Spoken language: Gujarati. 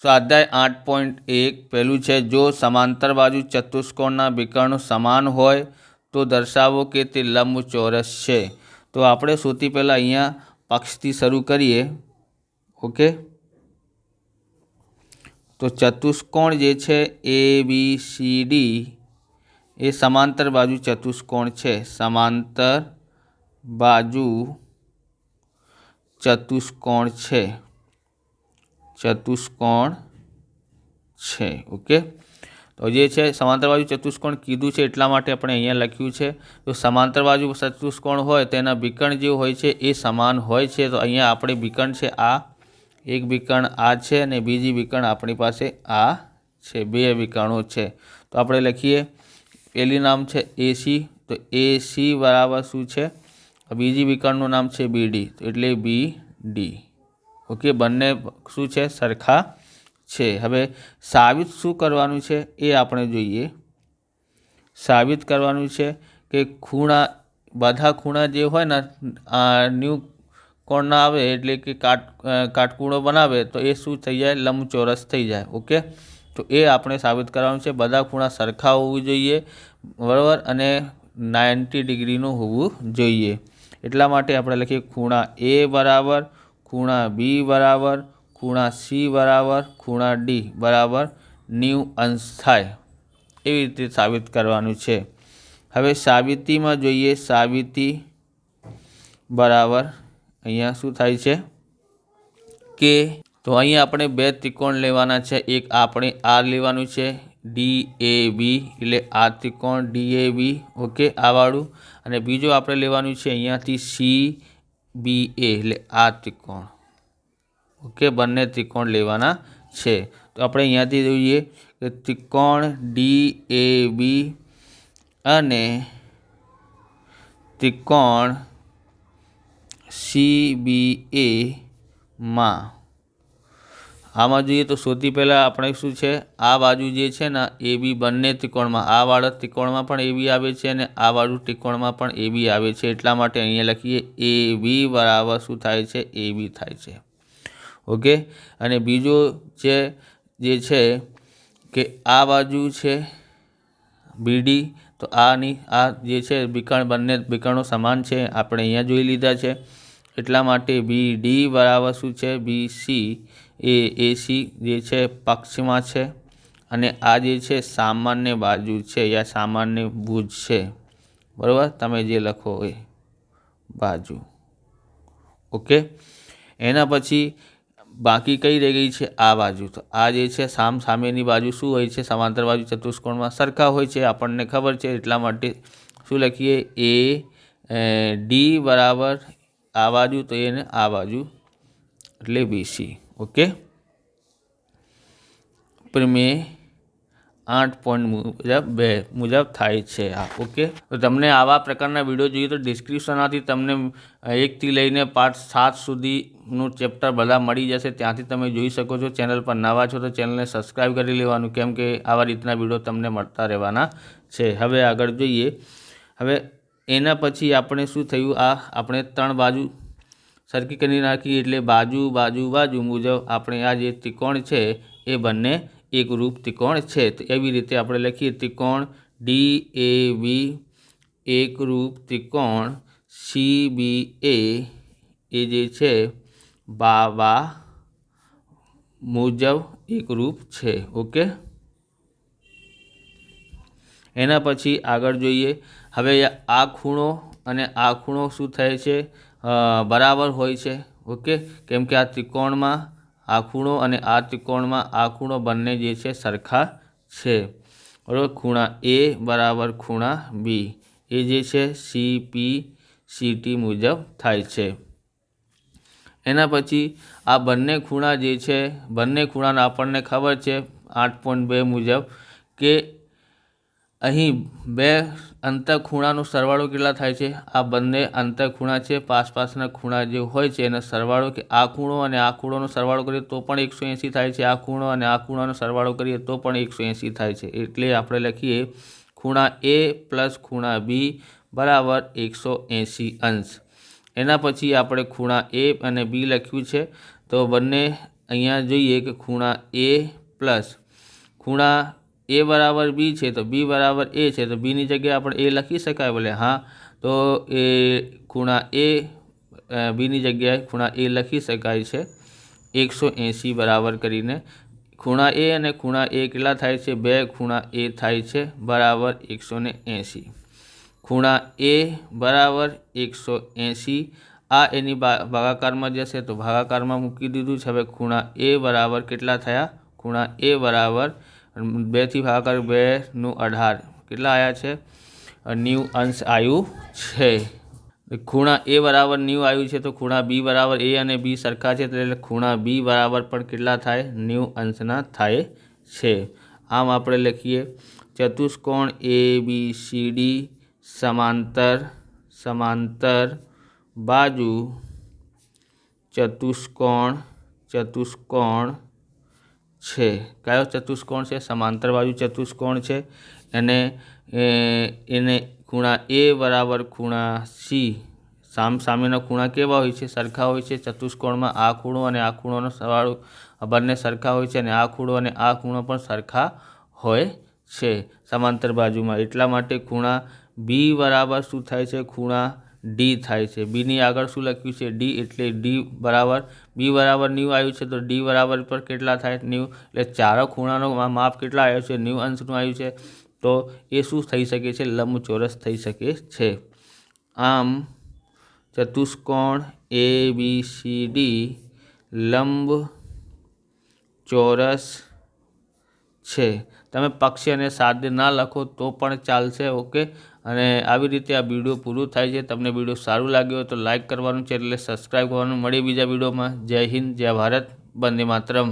स्वाध्याय 8.1 पहलू है जो समांतर बाजू चतुष्कोणना विकर्णों समान होय तो दर्शावो कि ते लंबचौरस है। तो आपणे सौथी पहला अहींया पक्षथी शरू करिए। ओके, तो चतुष्कोण जे छे ABCD ए समांतर बाजू चतुष्कोण है। समांतर बाजू चतुष्कोण है, चतुष्कोण है। ओके, तो ये है समांतर बाजू चतुष्कोण कीधुं छे एटला माटे आपणे अहींया लख्युं छे। तो समांतर बाजू चतुष्कोण होय तेना विकर्ण जे होय छे ए समान होय छे। तो अहींया आपणे विकर्ण छे आ, एक विकर्ण आ छे अने बीजी विकर्ण आपणी पासे आ छे। बे विकर्णों छे। तो आपणे लखीए पहेली नाम छे AC, तो AC बराबर शुं छे, बीजी विकर्णनुं नाम छे BD, तो एटले BD। ओके, बंने शुं छे, सरखा छे। हवे साबित शुं करवानुं छे ए आपणे जोईए। साबित करवानुं छे के खूणा, बधा खूणा जे होय ने न्यू कोण ना आवे एटले के काटखूणो बनावे तो ए शुं थई जाय, लंबचौरस थई जाय। ओके, तो ए आपणे साबित करवानुं छे। बधा खूणा सरखा होवुं जोईए, बराबर, अने 90 डिग्रीनुं होवुं जोईए। एटला माटे आपणे लखीए खूणा A बराबर, खूणा B बराबर, खूणा C बराबर, खूणा D बराबर 90 अंश थाय। एवी रीते साबित करवानुं छे। हवे साबिती में जोईए। साबिती बराबर अहींया शुं थाय छे के, तो अहींया आपणे बे त्रिकोण लेवाना छे। एक आपणे आ लेवानुं छे DAB એટલે આ ત્રિકોણ DAB। ओके, आ वाळुं, अने बीजो आपणे लेवानुं छे अहींयाथी CBA એટલે आ त्रिकोण। ओके, बंने त्रिकोण लेवाना छे। तो आपणे अहींयाथी जोईए के त्रिकोण DAB अने त्रिकोण CBA मां आमां जोईए तो सौथी पहला आपणे शुं छे, आ बाजू जे छे ने AB बंने त्रिकोणमां, आ वाळा त्रिकोणमां पण AB आवे छे अने आ बाजू त्रिकोणमां पण AB आवे छे। एटला माटे अहींया लखीए AB बराबर शुं थाय छे, AB थाय छे। ओके, अने बीजो जे छे के आ बाजू छे BD, तो आनी आ जे छे विकर्ण, बंने विकर्णों समान छे, आपणे अहींया जोई लीधा छे। एटला माटे BD बराबर शुं छे, BC ए AC जे छे पक्षमां छे अने आ जे छे सामान्य बाजू छे या सामान्य भुज छे। बराबर, तमे जे लखो ए बाजू। ओके, एना पछी बाकी कई रही गई है आ बाजू। तो आ जे छे साम सामेनी बाजू शुं होय छे, समांतर बाजू चतुष्कोणमां सरखा होय छे, आपणने खबर छे। एटला माटे शुं लखीए AD बराबर आ बाजू, तो एने आ बाजू एटले BC। ओके, प्रमेय 8.2 मुजब थाय छे आ। ओके, तो तमने आवा प्रकारना विडियो जोईए तो डिस्क्रिप्शनमांथी तमने 1 થી લઈને પાર્ટ 7 સુધીનું ચેપ્ટર બધા મળી જશે, ત્યાંથી તમે જોઈ શકો છો। ચેનલ પર નવા છો તો ચેનલને સબસ્ક્રાઈબ કરી લેવાનું, કેમ કે આવા રીતના વિડીયો તમને મળતા રહેવાના છે। હવે આગળ જોઈએ। હવે એના પછી આપણે શું થયું, આ આપણે 3 બાજુ સરખી કરી નાખી એટલે બાજુ બાજુ બાજુ મુજબ આપણે આ જે ત્રિકોણ છે એ બંને એકરૂપ ત્રિકોણ છે। તો એવી રીતે આપણે લખીએ ત્રિકોણ DAB એકરૂપ ત્રિકોણ CBA એ જે છે બાવા મુજબ એકરૂપ છે। ઓકે, એના પછી આગળ જોઈએ। હવે આ ખૂણો અને આ ખૂણો શું થાય છે, બરાબર હોય છે। ઓકે, કેમ કે આ ત્રિકોણમાં આ ખૂણો અને આ ત્રિકોણમાં આ ખૂણો બંને જે છે સરખા છે। બરાબર, ખૂણા A બરાબર ખૂણા B એ જે છે CPCT મુજબ થાય છે। એના પછી આ બંને ખૂણા જે છે, બંને ખૂણાના આપણને ખબર છે 8.2 મુજબ કે અહીં બે અંતઃખૂણાનો સરવાળો કેટલા થાય છે, આ બંને અંતઃખૂણા છે, પાસપાસના ખૂણા જે હોય છે એનો સરવાળો, કે આ ખૂણો અને આ ખૂણોનો સરવાળો કરીએ તો પણ 180 થાય છે, આ ખૂણો અને આ ખૂણાનો સરવાળો કરીએ તો પણ 180 થાય છે। એટલે આપણે લખીએ ખૂણા A પ્લસ ખૂણા B બરાબર 180 અંશ। એના પછી આપણે ખૂણા A અને B લખ્યું છે, તો બંને અહીંયા જોઈએ કે ખૂણા એ પ્લસ ખૂણા એ બરાબર બી છે તો બી બરાબર એ છે તો બીની જગ્યાએ આપણે એ લખી શકાય બોલે હા, તો એ ખૂણા એ બીની જગ્યાએ ખૂણા એ લખી શકાય છે 180 બરાબર કરીને. ખૂણા એ અને ખૂણા એ કેટલા થાય છે? 2 ખૂણા એ થાય છે બરાબર 180. ખૂણા એ બરાબર 180 આ એની ભાગાકારમાં જશે તો ભાગાકારમાં મૂકી દીધું છે. હવે ખૂણા એ બરાબર કેટલા થયા? ખૂણા એ બરાબર 2થી ભાગાકાર 2 નું 18 કેટલા આવ્યા છે? 90 અંશ આવ્યું છે. ખૂણા એ બરાબર 90 આવ્યું છે તો ખૂણા બી બરાબર એ અને બી સરખા છે એટલે ખૂણા બી બરાબર પણ કેટલા થાય? 90 અંશના થાય છે. આમ આપણે લખીએ ચતુષ્કોણ એ બી સી ડી સમાંતર બાજુ ચતુષ્કોણ છે. કયો ચતુષ્કોણ છે? સમાંતર બાજુ ચતુષ્કોણ છે. અને એને ખૂણા એ બરાબર ખૂણા સી સામેના ખૂણા કેવા હોય છે? સરખા હોય છે. ચતુષ્કોણમાં આ ખૂણો અને આ ખૂણોનો સરવાળો બંને સરખા હોય છે અને આ ખૂણો અને આ ખૂણો પણ સરખા હોય છે સમાંતર બાજુમાં. એટલા માટે ખૂણા બી બરાબર શું થાય છે? ખૂણા ડી થાય છે. બીની આગળ શું લખ્યું છે? ડી, એટલે ડી બરાબર બી બરાબર 90 આવ્યું છે તો ડી બરાબર પર કેટલા થાય? 90. એટલે ચારો ખૂણાનો માપ કેટલા આવ્યો છે? 90 અંશનું આવ્યું છે. તો એ શું થઈ શકે છે? લંબચોરસ થઈ શકે છે. આમ ચતુષ્કોણ એ બી સી ડી લંબચોરસ છે. તમે પક્ષી અને સાધ્ય ના લખો તો પણ ચાલશે. ઓકે. અને આવી રીતે આ વિડીયો પૂરું થાય છે. તમને વિડીયો સારું લાગ્યો હોય તો લાઇક કરવાનું છે, એટલે સબસ્ક્રાઈબ કરવાનું. મળીએ બીજા વિડીયોમાં. જય હિન્દ, જય ભારત, વંદે માતરમ.